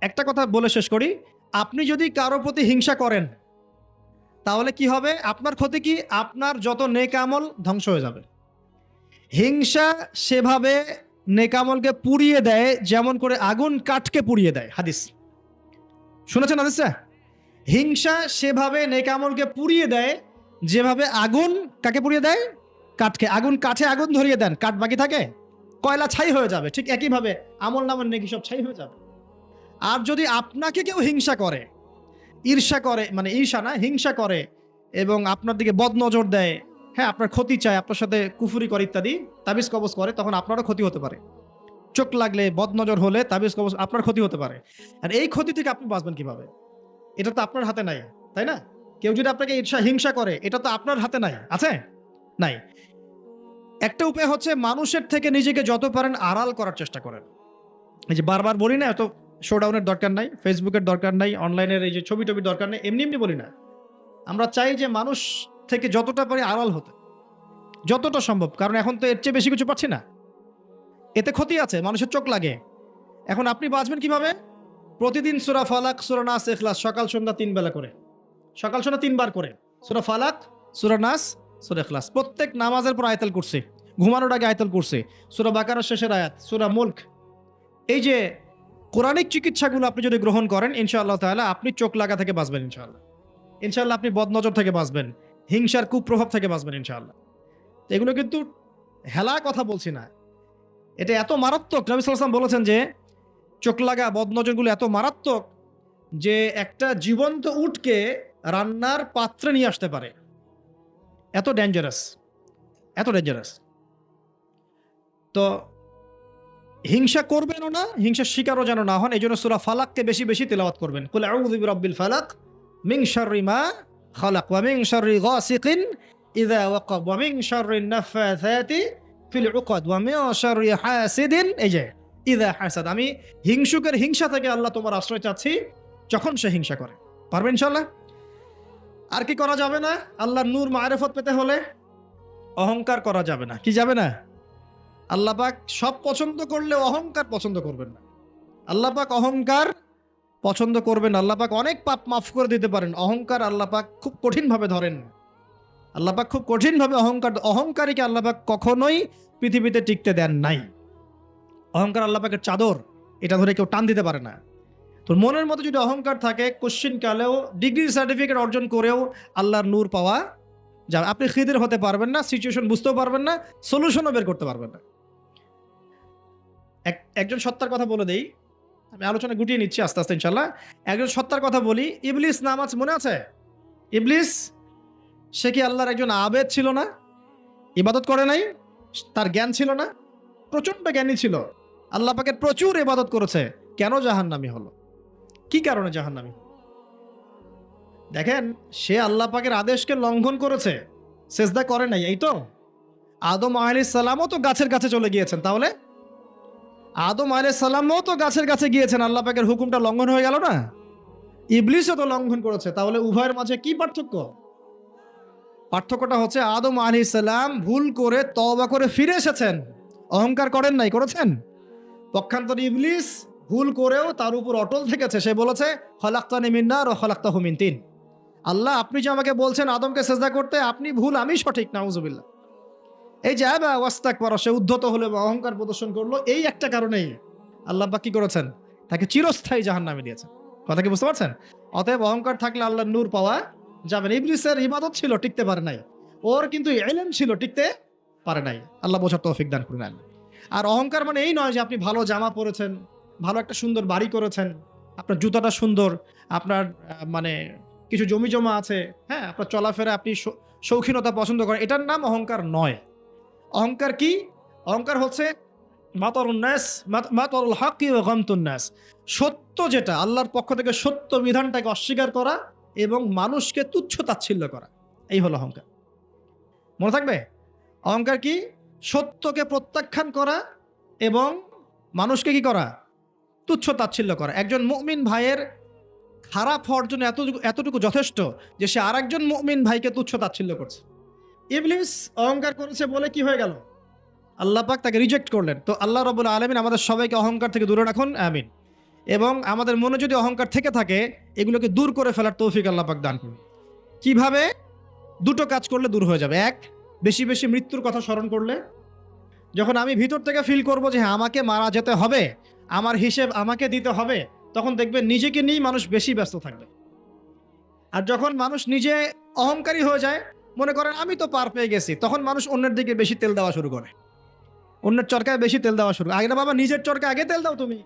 একটা কথা বলে শেষ করি, আপনি যদি কারো প্রতি হিংসা করেন তাহলে কি হবে? আপনার ক্ষতি কি? আপনার যত নেক আমল ধ্বংস হয়ে যাবে। হিংসা সেভাবে নেক আমলকে পুড়িয়ে দেয় যেমন করে আগুন কাঠকে পুড়িয়ে দেয়। হাদিস শুনেছেন হাদিসটা? হিংসা সেভাবে নেক আমলকে পুড়িয়ে দেয় যেভাবে আগুন কাকে পুড়িয়ে দেয়? কাঠকে। আগুন কাঠে আগুন ধরিয়ে দেন, কাঠ বাকি থাকে? কয়লা ছাই হয়ে যাবে। ঠিক একইভাবে আমল নামের নেকি সব ছাই হয়ে যাবে। আর যদি আপনাকে কেউ হিংসা করে, ঈর্ষা করে, মানে ঈর্ষা না, হিংসা করে এবং আপনার দিকে বদনজর দেয়, হ্যাঁ, আপনার ক্ষতি চায়, আপনার সাথে কুফুরি করে ইত্যাদি, তাবিজ কবজ করে, তখন আপনারও ক্ষতি হতে পারে। চোখ লাগলে, বদনজর হলে, তাবিজ কবজ, আপনার ক্ষতি হতে পারে। আর এই ক্ষতি থেকে আপনি বাঁচবেন কিভাবে? এটা তো আপনার হাতে নাই, তাই না? কেউ যদি আপনাকে ঈর্ষা হিংসা করে, এটা তো আপনার হাতে নাই, আছে? নাই। একটা উপায় হচ্ছে মানুষের থেকে নিজেকে যত পারেন আড়াল করার চেষ্টা করেন। এই যে বারবার বলি না, এত শোডাউনের দরকার নাই, ফেসবুকের দরকার নাই, অনলাইনের এই যে ছবি টবির দরকার নেই, এমনি এমনি বলি না। আমরা চাই যে মানুষ থেকে যতটা পারি আড়াল হতে, যতটা সম্ভব, কারণ এখন তো এর চেয়ে বেশি কিছু পাচ্ছি না। এতে ক্ষতি আছে, মানুষের চোখ লাগে। এখন আপনি বাঁচবেন কিভাবে? প্রতিদিন সূরা ফালাক, সূরা নাস, ইখলাস সকাল সন্ধ্যা 3 বেলা করে, সকাল সন্ধ্যা 3 বার করে সূরা ফালাক, সূরা নাস, সূরা ইখলাস। প্রত্যেক নামাজের পর আয়াতুল কুরসি, ঘুমানোর আগে আয়াতুল কুরসি, সূরা বাকারার শেষের আয়াত, সূরা মুলক। এই যে কোরআনিক চিকিৎসাগুলো আপনি যদি গ্রহণ করেন, ইনশাআল্লাহ তাআলা আপনি চোখ লাগা থেকে বাঁচবেন। ইনশাআল্লাহ ইনশাআল্লাহ আপনি বদনজর থেকে বাঁচবেন, হিংসার কুপ্রভাব থেকে বাঁচবেন ইনশাআল্লাহ। এগুলো কিন্তু হেলা কথা বলছি না, এটা এত মারাত্মক। নবী সাল্লাল্লাহু আলাইহি ওয়াসাল্লাম বলেছেন যে চোখ লাগা বদনজরগুলো এত মারাত্মক যে একটা জীবন্ত উটকে রান্নার পাত্রে নিয়ে আসতে পারে। এত ডেঞ্জারাস, এত ডেঞ্জারাস। তো হিংসা করবেনও না, হিংসার শিকারও যেন না হন। এই জন্য সূরা ফালাককে বেশি বেশি তেলাওয়াত করবেন। কুল আউযু বিরাব্বিল ফালাক মিন শাররি মা খালাক ওয়া মিন শাররি গাসিকিন ইযা ওয়াকাব ওয়া মিন শাররিন নাফাসাতি ফিল উকাদ ওয়া মিন শাররি হাসিদিন ইযা হাসাদ। আমি হিংসুকের হিংসা থেকে আল্লাহ তোমার আশ্রয় চাচ্ছি যখন সে হিংসা করে। পারবেন ইনশাআল্লাহ? আর কি করা যাবে না? আল্লাহর নূর মারিফত পেতে হলে অহংকার করা যাবে না। কি যাবে না? আল্লাহ পাক সব পছন্দ করলে অহংকার পছন্দ করবেন না। আল্লাহ পাক অহংকার পছন্দ করবেন। আল্লাহ পাক অনেক পাপ মাফ করে দিতে পারেন, অহংকার আল্লাহ পাক খুব কঠিনভাবে ধরেন। আল্লাহ পাক খুব কঠিনভাবে অহংকারীকে আল্লাহ পাক কখনোই পৃথিবীতে টিকতে দেন নাই। অহংকার আল্লাহ পাকের চাদর, এটা ধরে কেউ টান দিতে পারে না। তো মনের মধ্যে যদি অহংকার থাকে, কোশ্চিন কালেও ডিগ্রি সার্টিফিকেট অর্জন করেও আল্লাহর নূর পাওয়া যাবে। আপনি খিদির হতে পারবেন না, সিচুয়েশন বুঝতেও পারবেন না, সলিউশনও বের করতে পারবেন না। একজন সত্তার কথা বলে দেই, আমি আলোচনা গুটিয়ে নিচ্ছি আস্তে আস্তে ইনশাল্লাহ। একজন সত্তার কথা বলি, ইবলিস নাম আছে, মনে আছে? ইবলিস, সে কি আল্লাহর একজন আবেদ ছিল না? ইবাদত করে নাই? তার জ্ঞান ছিল না? প্রচন্ড জ্ঞানী ছিল, আল্লাহ পাকের প্রচুর ইবাদত করেছে। কেন জাহান্নামী হলো? কি কারণে জাহান্নামী? দেখেন, সে আল্লাহ পাকের আদেশকে লঙ্ঘন করেছে, সেজদা করে নাই। এই তো আদম আলাইহিস সালামও তো গাছের কাছে চলে গিয়েছেন, তাহলে আদম আলাইহিস সালামও তো গাছের কাছে গিয়েছেন, আল্লাহ পাকের হুকুমটা লঙ্ঘন হয়ে গেল না? ইবলিসও তো লঙ্ঘন করেছে, তাহলে উভয়ের মাঝে কি পার্থক্য? পার্থক্যটা হচ্ছে আদম আলাইহিস সালাম ভুল করে তওবা করে ফিরে এসেছেন, অহংকার করেন নাই, করেছেন? পক্ষান্তরে ইবলিস ভুল করেও তার উপর অটল থেকেছে। সে বলেছে খলাকতানি মিন নার ওয়া খলাকতাহু মিন তিন। আল্লাহ, আপনি যে আমাকে বলছেন আদমকে সিজদা করতে, আপনি ভুল, আমি সঠিক। নাউজুবিল্লাহ। এই যে আবা ওয়াস্তাকবারা, সে উদ্ধত হলো এবং অহংকার প্রদর্শন করলো। এই একটা কারণেই আল্লাহ পাক কি করেছেন? তাকে চিরস্থায়ী জাহান্নামে দিয়েছেন। কথা কি বুঝতে পারছেন? অতএব অহংকার থাকলে আল্লাহর নূর পাওয়া যাবে না। ইবলিসের ইবাদত ছিল, টিকতে পারে নাই। ওর কিন্তু ইলম ছিল, টিকতে পারে নাই। আল্লাহ বোঝার তৌফিক দান করুন। আর অহংকার মানে এই নয় যে আপনি ভালো জামা পরেছেন, ভালো একটা সুন্দর বাড়ি করেছেন, আপনার জুতাটা সুন্দর, আপনার মানে কিছু জমি জমা আছে, হ্যাঁ, আপনার চলাফেরা আপনি শৌখিনতা পছন্দ করেন, এটার নাম অহংকার নয়। অহংকার কি? অহংকার হচ্ছে মাতারুল হাক্কি ওয়া গামতুন নাস, সত্য যেটা আল্লাহর পক্ষ থেকে, সত্য বিধানটাকে অস্বীকার করা এবং মানুষকে তুচ্ছ তাচ্ছিল্য করা, এই হলো অহংকার। মনে থাকবে? অহংকার কি? সত্যকে প্রত্যাখ্যান করা এবং মানুষকে কি করা? তুচ্ছ তাচ্ছিল্য করা। একজন মুমিন ভাইয়ের খারাপ হওয়ার জন্য এতটুকু যথেষ্ট যে সে আরেকজন মুমিন ভাইকে তুচ্ছ তাচ্ছিল্য করছে। ইবলিস অহংকার করেছে বলে কি হয়ে গেল? আল্লাহ পাক তাকে রিজেক্ট করলেন। তো আল্লাহ রাব্বুল আলামিন আমাদের সবাইকে অহংকার থেকে দূরে রাখুন, আমিন। এবং আমাদের মনে যদি অহংকার থেকে থাকে, এগুলোকে দূর করে ফেলার তৌফিক আল্লাহ পাক দান করুন। কিভাবে? দুটো কাজ করলে দূর হয়ে যাবে। এক, বেশি বেশি মৃত্যুর কথা স্মরণ করলে। যখন আমি ভিতর থেকে ফিল করবো যে হ্যাঁ, আমাকে মারা যেতে হবে, আমার হিসেব আমাকে দিতে হবে, তখন দেখবেন নিজেকে নিয়েই মানুষ বেশি ব্যস্ত থাকবে। আর যখন মানুষ নিজে অহংকারী হয়ে যায়, মনে করেন আমি তো পার পেয়ে গেছি, তখন মানুষ অন্যের দিকে বেশি তেল দেওয়া শুরু করে, অন্যের চরকায় বেশি তেল দেওয়া শুরু। আগে না বাবা, নিজের চরকায় আগে তেল দাও। তুমি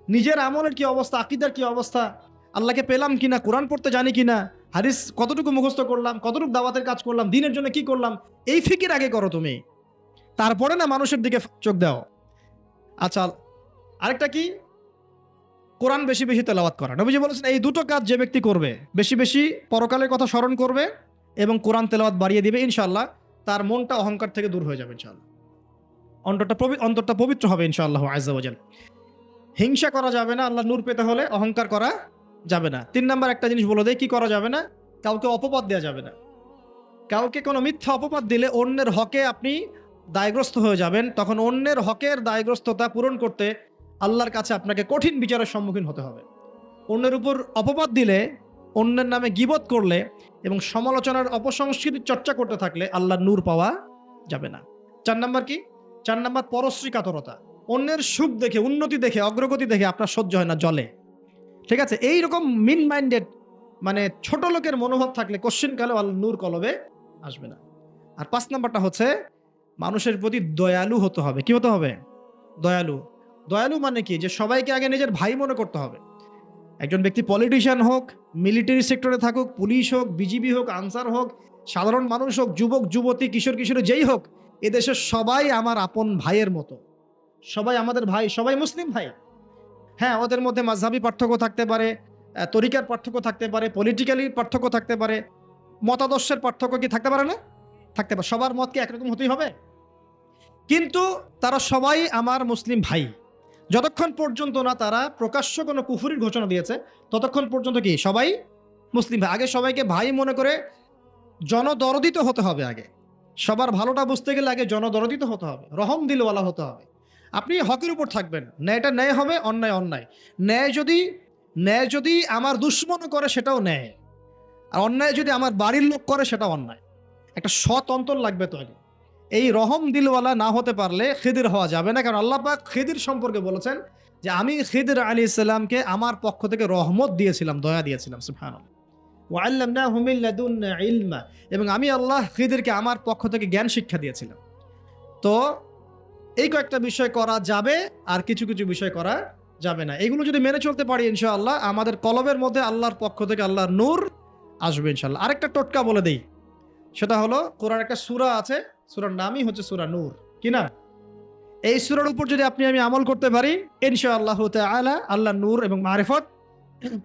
নিজের আমলের কি অবস্থা, আকীদার কি অবস্থা, আল্লাহকে পেলাম কিনা, কোরআন পড়তে জানি কিনা, হাদিস কতটুকু মুখস্থ করলাম, কতটুকু দাওয়াতের কাজ করলাম, দিনের জন্য কি করলাম, এই ফিকির আগে করো তুমি, তারপরে না মানুষের দিকে চোখ দাও। আচ্ছা, আরেকটা কি? কোরআন বেশি বেশি তেলাওয়াত করা। নবীজি বলেছেন এই দুটো কাজ যে ব্যক্তি করবে, বেশি বেশি পরকালের কথা স্মরণ করবে এবং কোরআন তেলাওয়াত বাড়িয়ে দিবে, ইনশাআল্লাহ তার মনটা অহংকার থেকে দূর হয়ে যাবে ইনশাআল্লাহ, অন্তরটা পবিত্র হবে ইনশাআল্লাহ আযজা ওয়া জাল। হিংসা করা যাবে না আল্লাহ নূর পেতে হলে, অহংকার করা যাবে না। 3 নাম্বার একটা জিনিস বলে দেয় কি করা যাবে না। কাউকে অপবাদ দেওয়া যাবে না। কাউকে কোনো মিথ্যা অপবাদ দিলে অন্যের হকে আপনি দায়গ্রস্ত হয়ে যাবেন। তখন অন্যের হকের দায়গ্রস্ততা পূরণ করতে আল্লাহর কাছে আপনাকে কঠিন বিচারের সম্মুখীন হতে হবে। অন্যের উপর অপবাদ দিলে, অন্যের নামে গীবত করলে এবং সমালোচনার অপসংস্কৃতির চর্চা করতে থাকলে আল্লাহর নূর পাওয়া যাবে না। 4 নাম্বার কি? 4 নাম্বার পরশ্রী কাতরতা। অন্যের সুখ দেখে, উন্নতি দেখে, অগ্রগতি দেখে আপনার সহ্য হয় না, জ্বলে। ঠিক আছে? এইরকম মিন মাইন্ডেড, মানে ছোট লোকের মনোভাব থাকলে কোশ্চিন কালেও আল্লাহর নূর কলবে আসবে না। আর 5 নাম্বারটা হচ্ছে মানুষের প্রতি দয়ালু হতে হবে। কি হতে হবে? দয়ালু। দয়ালু মানে কি? যে সবাইকে আগে নিজের ভাই মনে করতে হবে। একজন ব্যক্তি পলিটিশিয়ান হোক, মিলিটারি সেক্টরে থাকুক, পুলিশ হোক, বিজিবি হোক, আনসার হোক, সাধারণ মানুষ হোক, যুবক যুবতী, কিশোর কিশোরী যেই হোক, এদেশের সবাই আমার আপন ভাইয়ের মতো। সবাই আমাদের ভাই, সবাই মুসলিম ভাই। হ্যাঁ, ওদের মধ্যে মাযহাবী পার্থক্য থাকতে পারে, তরিকার পার্থক্য থাকতে পারে, পলিটিক্যালি পার্থক্য থাকতে পারে, মতাদর্শের পার্থক্য কি থাকতে পারে না? থাকতে পারে। সবার মত কি একরকম হতেই হবে? কিন্তু তারা সবাই আমার মুসলিম ভাই। যতক্ষণ পর্যন্ত না তারা প্রকাশ্য কোনো কুফরির ঘোষণা দিয়েছে, ততক্ষণ পর্যন্ত কি সবাই মুসলিম ভাই। আগে সবাইকে ভাই মনে করে জনদরদিত হতে হবে। আগে সবার ভালোটা বুঝতে গেলে আগে জনদরদিত হতে হবে, রহম দিলওয়ালা হতে হবে। আপনি হকের উপর থাকবেন, ন্যায়টা ন্যায় হবে, অন্যায় অন্যায়। ন্যায় যদি আমার দুশ্মন করে সেটাও ন্যায়, আর অন্যায় যদি আমার বাড়ির লোক করে সেটাও অন্যায়। একটা সৎ অন্তর লাগবে তো আগে। এই রহম দিলওয়ালা না হতে পারলে খিদির হওয়া যাবে না। কারণ আল্লাহ পাক খিদির সম্পর্কে বলেছেন যে আমি খিদির আলাইহিস সালামকে আমার পক্ষ থেকে রহমত দিয়েছিলাম, দয়া দিয়েছিলাম। সুবহানাল্লাহ। ওয়া আল্লামনাহু মিন লাদুন্না ইলমা, এবং আমি আল্লাহ খিদিরকে আমার পক্ষ থেকে জ্ঞান শিক্ষা দিয়েছিলাম। তো এই কয়েকটা বিষয় করা যাবে, আর কিছু কিছু বিষয় করা যাবে না। এগুলো যদি মেনে চলতে পারি ইনশাআল্লাহ আমাদের কলবের মধ্যে আল্লাহর পক্ষ থেকে আল্লাহর নূর আসবে ইনশাআল্লাহ। আরেকটা টোটকা বলে দেই, সেটা হলো কোরআন একটা সূরা আছে, সূরার নামই হচ্ছে সূরা নূর। কি না? এই সূরার উপর যদি আপনি আমি আমল করতে পারি ইনশাআল্লাহু তাআলা আল্লাহর নূর এবং মারিফত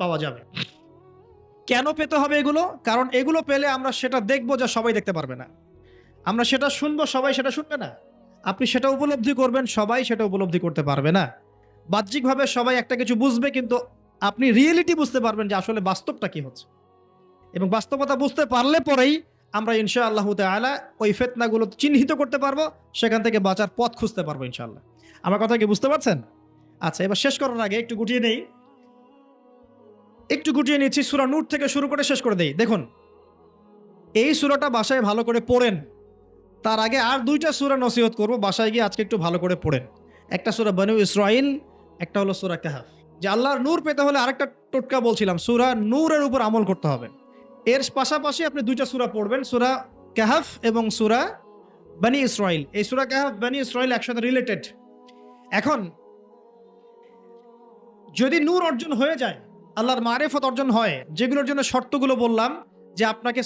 পাওয়া যাবে। কেন পেতে হবে এগুলো? কারণ এগুলো পেলে আমরা সেটা দেখবো যা সবাই দেখতে পারবে না। আমরা সেটা শুনবো, সবাই সেটা শুনবে না। আপনি সেটা উপলব্ধি করবেন, সবাই সেটা উপলব্ধি করতে পারবে না। বাহ্যিকভাবে সবাই একটা কিছু বুঝবে, কিন্তু আপনি রিয়েলিটি বুঝতে পারবেন যে আসলে বাস্তবটা কি হচ্ছে। এবং বাস্তবতা বুঝতে পারলে পরেই আমরা ইনশাআল্লাহু তাআলা ওই ফিতনাগুলো চিহ্নিত করতে পারবো, সেখান থেকে বাঁচার পথ খুঁজতে পারবো ইনশাআল্লাহ। আমার কথা কি বুঝতে পারছেন? আচ্ছা, এবার শেষ করার আগে একটু গুটিয়ে নিচ্ছি। সূরা নূর থেকে শুরু করে শেষ করে দেই। দেখুন, এই সূরাটা বাসায় ভালো করে পড়েন। তার আগে আর 2টা সূরা নসিহত করব, বাসায় গিয়ে আজকে একটু ভালো করে পড়েন। একটা সূরা বনু ইসরাঈল, একটা হলো সূরা কাহফ। যে আল্লাহর নূর পেতে হলে আরেকটা টোটকা বলছিলাম, সূরা নূরের উপর আমল করতে হবে। এর পাশাপাশি আপনি 2টা সূরা পড়বেন, সূরা কাহফ এবং সূরা বনি ইসরাঈল। এই সূরা কাহফ, বনি ইসরাঈল একসাথে রিলেটেড। এখন যদি নূর অর্জন হয়ে যায়, আল্লাহর মারিফত অর্জন হয়, যেগুলোর জন্য শর্তগুলো বললাম, যে আপনাকে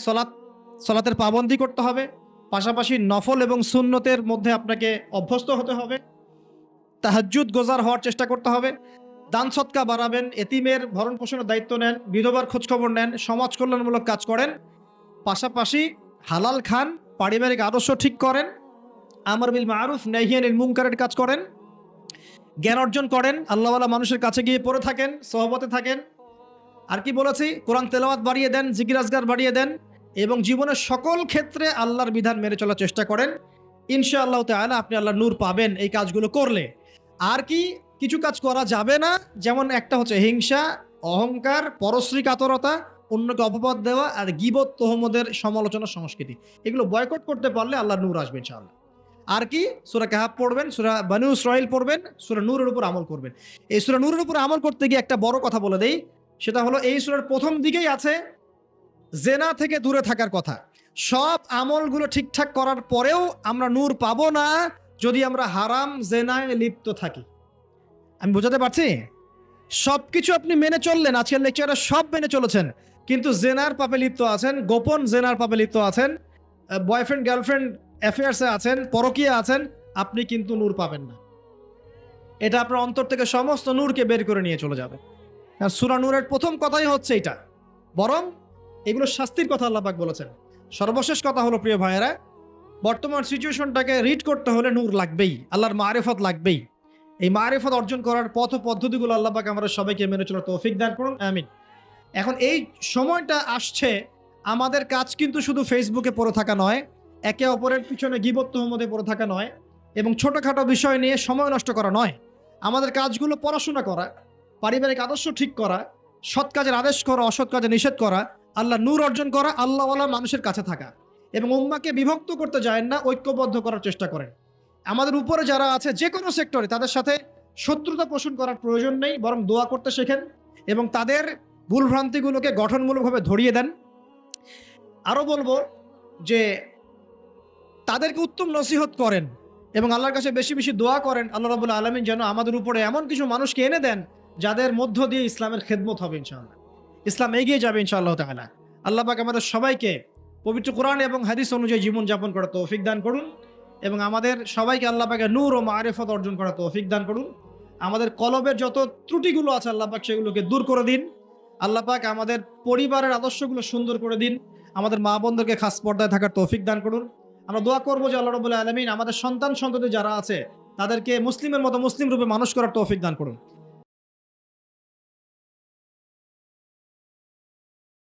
সলাতের পাবন্দি করতে হবে, পাশাপাশি নফল এবং সুন্নতের মধ্যে আপনাকে অভ্যস্ত হতে হবে, তাহাজ্জুদ গোজার হওয়ার চেষ্টা করতে হবে, দান সৎকা বাড়াবেন, এতিমের ভরণ পোষণের দায়িত্ব নেন, বিধবার খোঁজখবর নেন, সমাজ কল্যাণমূলক কাজ করেন, পাশাপাশি হালাল খান, পারিবারিক আদর্শ ঠিক করেন, আমর বিল মারুফ নাহি আনিল মুনকারের কাজ করেন, জ্ঞান অর্জন করেন, আল্লাহওয়ালা মানুষের কাছে গিয়ে পড়ে থাকেন, সহবতে থাকেন। আর কি বলেছি? কোরআন তেলাওয়াত বাড়িয়ে দেন, জিকির আজগার বাড়িয়ে দেন, এবং জীবনের সকল ক্ষেত্রে আল্লাহর বিধান মেনে চলার চেষ্টা করেন। ইনশাআল্লাহ তাআলা আপনি আল্লাহর নূর পাবেন এই কাজগুলো করলে। আর কি কিছু কাজ করা যাবে না, যেমন একটা হচ্ছে হিংসা, অহংকার, পরশ্রী কাতরতা, অন্যকে অপবাদ দেওয়া, আর গীবত তোহমদের সমালোচনা সংস্কৃতি। এগুলো বয়কট করতে পারলে আল্লাহর নূর আসবে ইনশাআল্লাহ। আর কি? সূরা কাহফ পড়বেন, সূরা বনু ইসরাঈল পড়বেন, সূরা নূরের উপর আমল করবেন। এই সূরা নূরের উপর আমল করতে গিয়ে একটা বড় কথা বলে দেই, সেটা হলো এই সূরার প্রথম দিকেই আছে জেনা থেকে দূরে থাকার কথা। সব আমলগুলো ঠিকঠাক করার পরেও আমরা নূর পাবো না যদি আমরা হারাম জেনায় লিপ্ত থাকি। আমি বোঝাতে পারছি? সবকিছু আপনি মেনে চললেন, আজকের লেকচারে সব মেনে চলেছেন, কিন্তু জেনার পাপে লিপ্ত আছেন, গোপন জেনার পাপে লিপ্ত আছেন, বয়ফ্রেন্ড গার্লফ্রেন্ড অ্যাফেয়ার্সে আছেন, পরকীয়া আছেন, আপনি কিন্তু নূর পাবেন না। এটা আপনার অন্তর থেকে সমস্ত নূরকে বের করে নিয়ে চলে যাবে। সূরা নূরের প্রথম কথাই হচ্ছে এটা। বরং এগুলো শাস্তির কথা আল্লাহ পাক বলেছেন। সর্বশেষ কথা হলো প্রিয় ভাইয়েরা, বর্তমান সিচুয়েশনটাকে রিড করতে হলে নূর লাগবেই, আল্লাহর মারিফত লাগবেই। এই মারিফত অর্জন করার পথ ও পদ্ধতিগুলো আল্লাহ পাক আমরা সবাইকে মেনে চলার তৌফিক দান করুন, আমিন। এখন এই সময়টা আসছে আমাদের কাজ কিন্তু শুধু ফেসবুকে পড়ে থাকা নয়, একে অপরের পিছনে গীবত তুহমতে পড়ে থাকা নয়, এবং ছোটোখাটো বিষয় নিয়ে সময় নষ্ট করা নয়। আমাদের কাজগুলো পড়াশোনা করা, পারিবারিক আদর্শ ঠিক করা, সৎ কাজের আদেশ করা, অসৎ কাজে নিষেধ করা, আল্লাহ নূর অর্জন করা, আল্লাহওয়ালা মানুষের কাছে থাকা, এবং উম্মাকে বিভক্ত করতে যায় না, ঐক্যবদ্ধ করার চেষ্টা করেন। আমাদের উপরে যারা আছে যে কোনো সেক্টরে তাদের সাথে শত্রুতা পোষণ করার প্রয়োজন নেই, বরং দোয়া করতে শেখেন এবং তাদের ভুলভ্রান্তিগুলোকে গঠনমূলকভাবে ধরিয়ে দেন। আরও বলবো যে তাদেরকে উত্তম নসিহত করেন এবং আল্লাহর কাছে বেশি বেশি দোয়া করেন আল্লাহ রাব্বুল আলামিন যেন আমাদের উপরে এমন কিছু মানুষকে এনে দেন যাদের মধ্য দিয়ে ইসলামের খেদমত হবে ইনশাআল্লাহ, ইসলাম এগিয়ে যাবে ইনশাআল্লাহ তাআলা। আল্লাহ পাক আমাদের সবাইকে পবিত্র কোরআন এবং হাদিস অনুযায়ী জীবনযাপন করার তৌফিক দান করুন এবং আমাদের সবাইকে আল্লাহ পাকে নূর ও মারিফত অর্জন করার তৌফিক দান করুন। আমাদের কলবের যত ত্রুটিগুলো আছে আল্লাহ পাক সেগুলোকে দূর করে দিন। আল্লাহ পাক আমাদের পরিবারের আদর্শগুলো সুন্দর করে দিন। আমাদের মা বোনদেরকে খাস পর্দায় থাকার তৌফিক দান করুন। আমরা দোয়া করবো যে আল্লাহ রাব্বুল আলামিন আমাদের সন্তান সন্ততি যারা আছে তাদেরকে মুসলিমের মতো মুসলিম রূপে মানুষ করার তৌফিক দান করুন।